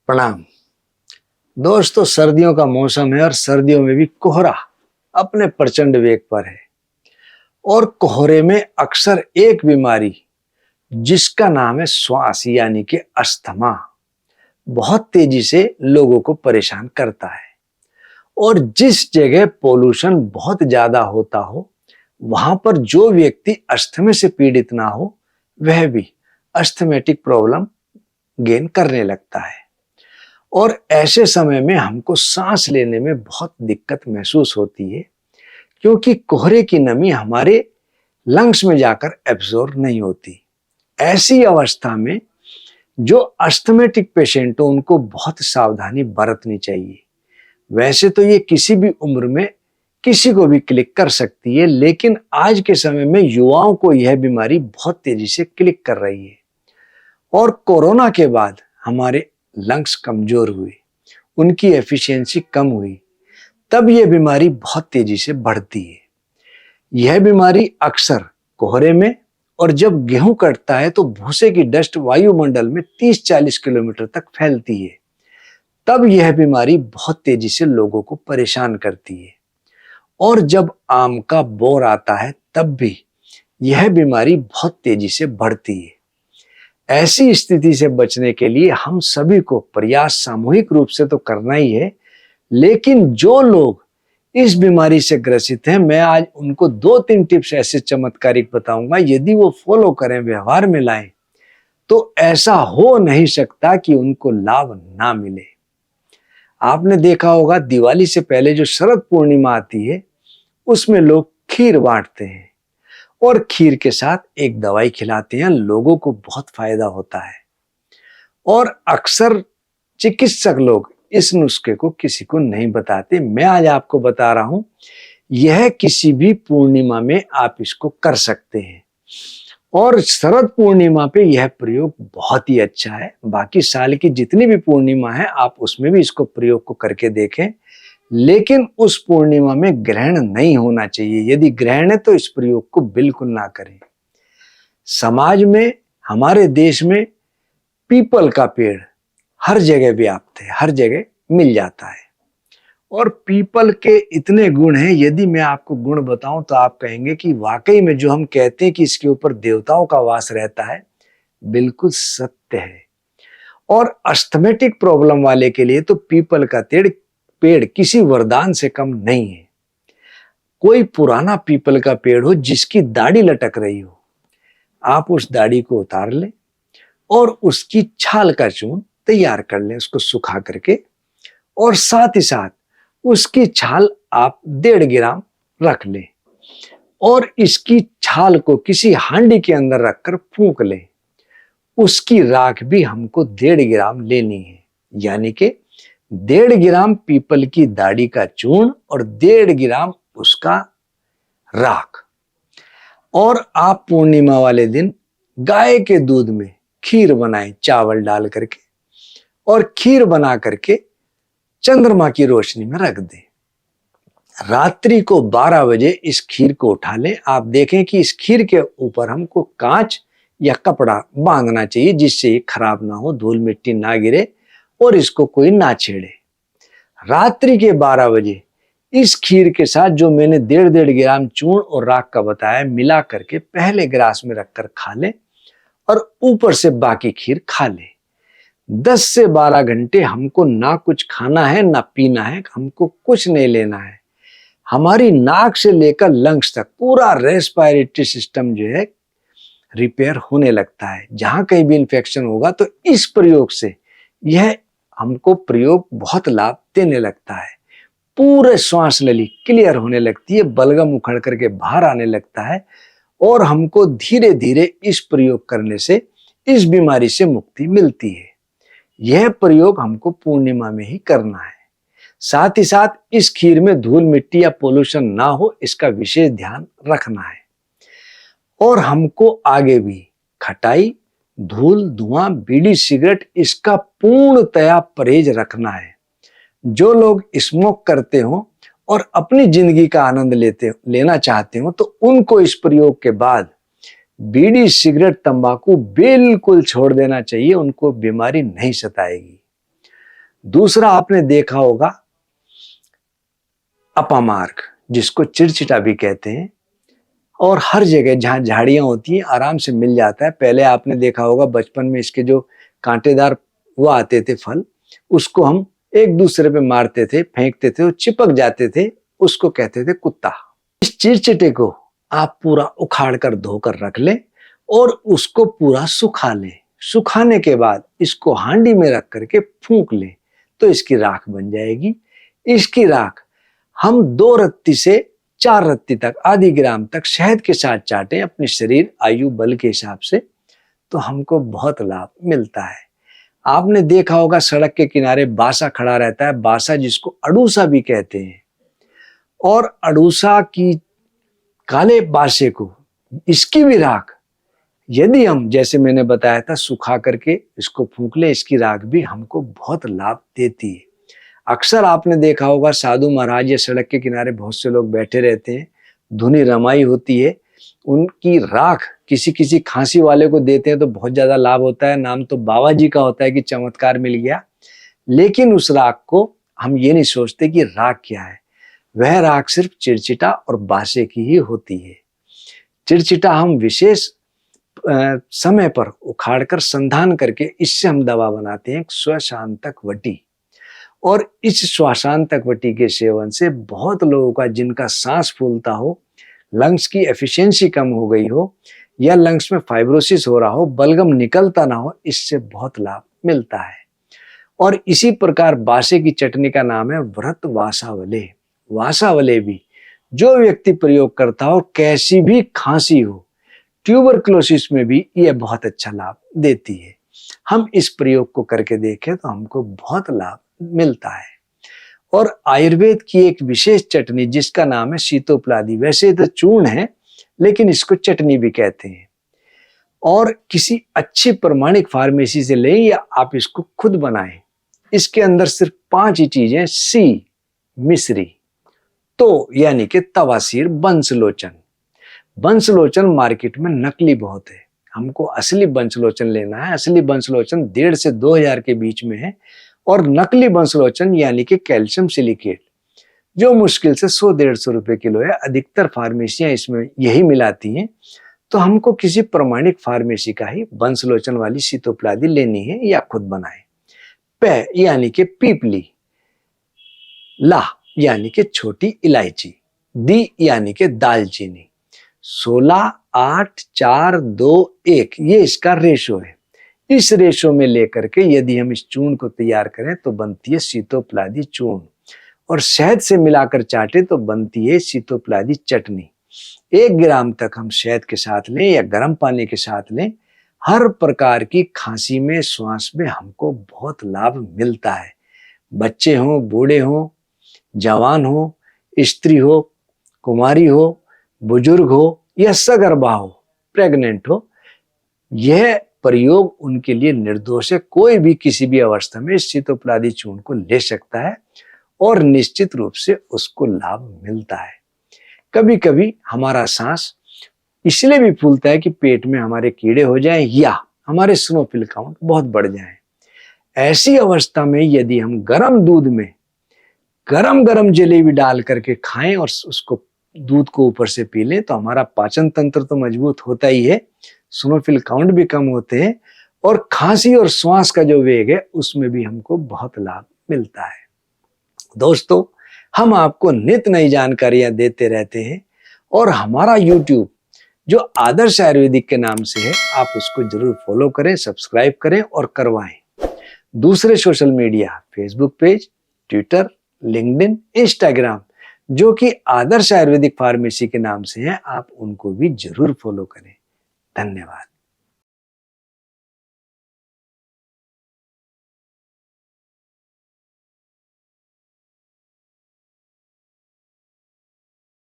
प्रणाम दोस्तों। सर्दियों का मौसम है और सर्दियों में भी कोहरा अपने प्रचंड वेग पर है। और कोहरे में अक्सर एक बीमारी जिसका नाम है श्वास यानी कि अस्थमा बहुत तेजी से लोगों को परेशान करता है। और जिस जगह पोल्यूशन बहुत ज्यादा होता हो वहां पर जो व्यक्ति अस्थमा से पीड़ित ना हो वह भी अस्थमेटिक प्रॉब्लम गेन करने लगता है। और ऐसे समय में हमको सांस लेने में बहुत दिक्कत महसूस होती है क्योंकि कोहरे की नमी हमारे लंग्स में जाकर एब्जॉर्ब नहीं होती। ऐसी अवस्था में जो अस्थमेटिक पेशेंट हो उनको बहुत सावधानी बरतनी चाहिए। वैसे तो ये किसी भी उम्र में किसी को भी क्लिक कर सकती है, लेकिन आज के समय में युवाओं को यह बीमारी बहुत तेजी से क्लिक कर रही है। और कोरोना के बाद हमारे लंग्स कमजोर हुए, उनकी एफिशिएंसी कम हुई, तब यह बीमारी बहुत तेजी से बढ़ती है। यह बीमारी अक्सर कोहरे में और जब गेहूं कटता है तो भूसे की डस्ट वायुमंडल में 30-40 किलोमीटर तक फैलती है। तब यह बीमारी बहुत तेजी से लोगों को परेशान करती है। और जब आम का बोर आता है तब भी यह बीमारी बहुत तेजी से बढ़ती है। ऐसी स्थिति से बचने के लिए हम सभी को प्रयास सामूहिक रूप से तो करना ही है, लेकिन जो लोग इस बीमारी से ग्रसित हैं मैं आज उनको 2-3 टिप्स ऐसे चमत्कारिक बताऊंगा। यदि वो फॉलो करें, व्यवहार में लाएं, तो ऐसा हो नहीं सकता कि उनको लाभ ना मिले। आपने देखा होगा दिवाली से पहले जो शरद पूर्णिमा आती है उसमें लोग खीर बांटते हैं और खीर के साथ एक दवाई खिलाते हैं। लोगों को बहुत फायदा होता है और अक्सर चिकित्सक लोग इस नुस्खे को किसी को नहीं बताते। मैं आज आपको बता रहा हूं, यह किसी भी पूर्णिमा में आप इसको कर सकते हैं। और शरद पूर्णिमा पे यह प्रयोग बहुत ही अच्छा है। बाकी साल की जितनी भी पूर्णिमा है आप उसमें भी इसको प्रयोग को करके देखें, लेकिन उस पूर्णिमा में ग्रहण नहीं होना चाहिए। यदि ग्रहण है तो इस प्रयोग को बिल्कुल ना करें। समाज में, हमारे देश में पीपल का पेड़ हर जगह व्याप्त है, हर जगह मिल जाता है। और पीपल के इतने गुण हैं, यदि मैं आपको गुण बताऊं तो आप कहेंगे कि वाकई में जो हम कहते हैं कि इसके ऊपर देवताओं का वास रहता है, बिल्कुल सत्य है। और अस्थमेटिक प्रॉब्लम वाले के लिए तो पीपल का पेड़ किसी वरदान से कम नहीं है। कोई पुराना पीपल का पेड़ हो जिसकी दाढ़ी लटक रही हो, आप उस दाढ़ी को उतार लें और उसकी छाल का चूर्ण तैयार कर लें, उसको सुखा करके, और साथ ही साथ उसकी छाल आप 1.5 ग्राम रख लें और इसकी छाल को किसी हांडी के अंदर रखकर फूंक लें। उसकी राख भी हमको 1.5 ग्राम लेनी है, यानी कि 1.5 ग्राम पीपल की दाढ़ी का चूर्ण और 1.5 ग्राम उसका राख। और आप पूर्णिमा वाले दिन गाय के दूध में खीर बनाएं चावल डाल करके, और खीर बना करके चंद्रमा की रोशनी में रख दें। रात्रि को 12 बजे इस खीर को उठा लें। आप देखें कि इस खीर के ऊपर हमको कांच या कपड़ा बांधना चाहिए जिससे ये खराब ना हो, धूल मिट्टी ना गिरे और इसको कोई ना छेड़े। रात्रि के 12 बजे इस खीर के साथ जो मैंने 1.5 ग्राम चूर्ण और राख का बताया मिला करके पहले ग्लास में रखकर खा लें और ऊपर से बाकी खीर खा लें। 10 से 12 घंटे हमको ना कुछ खाना है ना पीना है, हमको कुछ नहीं लेना है। हमारी नाक से लेकर लंग्स तक पूरा रेस्पिरेटरी सिस्टम जो है रिपेयर होने लगता है। जहां कहीं भी इंफेक्शन होगा तो इस प्रयोग से यह हमको प्रयोग बहुत लाभ देने लगता है। पूरे श्वास नली क्लियर होने लगती है, बलगम उखड़ करके बाहर आने लगता है और हमको धीरे धीरे इस प्रयोग करने से इस बीमारी से मुक्ति मिलती है। यह प्रयोग हमको पूर्णिमा में ही करना है। साथ ही साथ इस खीर में धूल मिट्टी या पोल्यूशन ना हो, इसका विशेष ध्यान रखना है। और हमको आगे भी खटाई, धूल, धुआं, बीड़ी, सिगरेट इसका पूर्णतया परहेज रखना है। जो लोग स्मोक करते हो और अपनी जिंदगी का आनंद लेना चाहते हो तो उनको इस प्रयोग के बाद बीड़ी, सिगरेट, तंबाकू बिल्कुल छोड़ देना चाहिए। उनको बीमारी नहीं सताएगी। दूसरा आपने देखा होगा अपामार्ग, जिसको चिड़चिटा भी कहते हैं, और हर जगह जहां झाड़ियां होती हैं आराम से मिल जाता है। पहले आपने देखा होगा बचपन में इसके जो कांटेदार वो आते थे फल, उसको हम एक दूसरे पे मारते थे, फेंकते थे, वो चिपक जाते थे, उसको कहते थे कुत्ता। इस चिड़चिटे को आप पूरा उखाड़ कर धोकर रख लें और उसको पूरा सुखा लें। सुखाने के बाद इसको हांडी में रख करके फूंक लें तो इसकी राख बन जाएगी। इसकी राख हम 2 रत्ती से 4 रत्ती तक, आधी ग्राम तक शहद के साथ चाटें अपने शरीर आयु बल के हिसाब से, तो हमको बहुत लाभ मिलता है। आपने देखा होगा सड़क के किनारे बासा खड़ा रहता है, बासा जिसको अड़ूसा भी कहते हैं, और अड़ूसा की काले बासे को, इसकी भी राख यदि हम, जैसे मैंने बताया था, सुखा करके इसको फूंक ले, इसकी राख भी हमको बहुत लाभ देती है। अक्सर आपने देखा होगा साधु महाराज या सड़क के किनारे बहुत से लोग बैठे रहते हैं, धुनी रमाई होती है, उनकी राख किसी किसी खांसी वाले को देते हैं तो बहुत ज्यादा लाभ होता है। नाम तो बाबा जी का होता है कि चमत्कार मिल गया, लेकिन उस राख को हम ये नहीं सोचते कि राख क्या है। वह राख सिर्फ चिड़चिटा और बासे की ही होती है। चिड़चिटा हम विशेष समय पर उखाड़कर संधान करके इससे हम दवा बनाते हैं, स्वशांतक वटी। और इस श्वासांतक वटी के सेवन से बहुत लोगों का, जिनका सांस फूलता हो, लंग्स की एफिशिएंसी कम हो गई हो, या लंग्स में फाइब्रोसिस हो रहा हो, बलगम निकलता ना हो, इससे बहुत लाभ मिलता है। और इसी प्रकार बासे की चटनी का नाम है व्रत वासावले। वासावले भी जो व्यक्ति प्रयोग करता हो, कैसी भी खांसी हो, ट्यूबरक्लोसिस में भी यह बहुत अच्छा लाभ देती है। हम इस प्रयोग को करके देखें तो हमको बहुत लाभ मिलता है। और आयुर्वेद की एक विशेष चटनी जिसका नाम है शीतोपलादी, वैसे तो चूर्ण है लेकिन इसको चटनी भी कहते हैं, और किसी अच्छी प्रमाणिक फार्मेसी से लें या आप इसको खुद बनाएं। इसके अंदर सिर्फ 5 ही चीजें, सी, मिश्री, तो यानी कि तवासीर, बंसलोचन। बंसलोचन मार्केट में नकली बहुत है, हमको असली बंसलोचन लेना है। असली बंसलोचन 1,500 से 2,000 के बीच में है, और नकली बंसलोचन यानी कि कैल्शियम सिलिकेट जो मुश्किल से 100-150 रुपए किलो है। अधिकतर फार्मेसियां इसमें यही मिलाती हैं, तो हमको किसी प्रमाणिक फार्मेसी का ही बंसलोचन वाली शीतोपलादी लेनी है या खुद बनाए। पै यानी कि पीपली, ला यानी कि छोटी इलायची, दी यानी कि दालचीनी। 16, 8, 4, 2, 1 ये इसका रेशो है। इस रेशो में लेकर के यदि हम इस चूर्ण को तैयार करें तो बनती है शीतोपलादी चूर्ण, और शहद से मिलाकर चाटे तो बनती है शीतोपलादी चटनी। 1 ग्राम तक हम शहद के साथ लें या गर्म पानी के साथ लें, हर प्रकार की खांसी में, श्वास में हमको बहुत लाभ मिलता है। बच्चे हों, बूढ़े हों, जवान हो, स्त्री हो, कुमारी हो, बुजुर्ग हो या सगर्भा हो, प्रेग्नेंट हो, यह प्रयोग उनके लिए निर्दोष है। कोई भी किसी भी अवस्था में इस शीतोपलादी चूर्ण को ले सकता है और निश्चित रूप से उसको लाभ मिलता है। कभी कभी हमारा सांस इसलिए भी फूलता है कि पेट में हमारे कीड़े हो जाएं या हमारे स्नोफिल काउंट बहुत बढ़ जाएं। ऐसी अवस्था में यदि हम गर्म दूध में गरम गरम जलेबी डाल करके खाएं और उसको, दूध को ऊपर से पी लें, तो हमारा पाचन तंत्र तो मजबूत होता ही है, स्नोफिल काउंट भी कम होते हैं, और खांसी और श्वास का जो वेग है उसमें भी हमको बहुत लाभ मिलता है। दोस्तों, हम आपको नित नई जानकारियां देते रहते हैं, और हमारा YouTube जो आदर्श आयुर्वेदिक के नाम से है, आप उसको जरूर फॉलो करें, सब्सक्राइब करें और करवाएं। दूसरे social media, Facebook page, Twitter, LinkedIn, Instagram जो कि आदर्श आयुर्वेदिक फार्मेसी के नाम से है, आप उनको भी जरूर फॉलो करें। धन्यवाद।